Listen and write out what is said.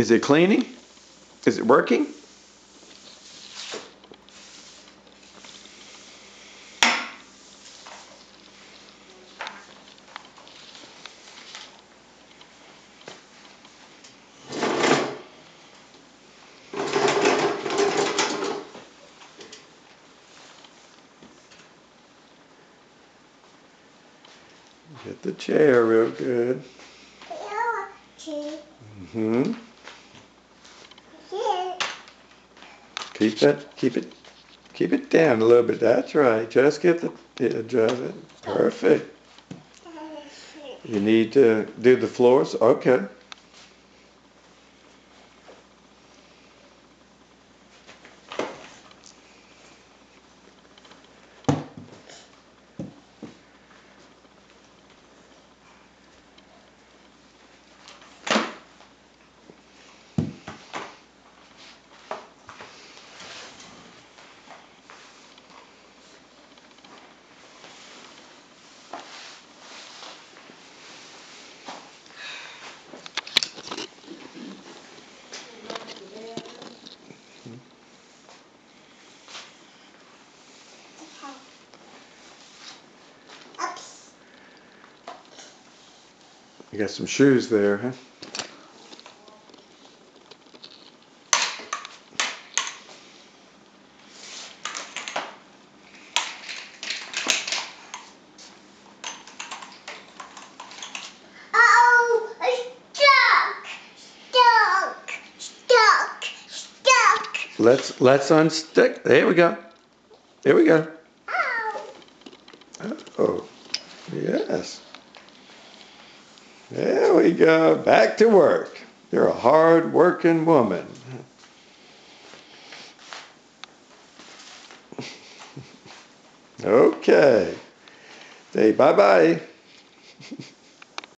Is it cleaning? Is it working? Get the chair real good. Mm-hmm. Keep it down a little bit. That's right. Just get adjust it. Perfect. You need to do the floors? Okay. You got some shoes there, huh? Let's unstick. There we go. There we go. Oh, yes. There we go. Back to work. You're a hard-working woman. Okay. Say bye-bye.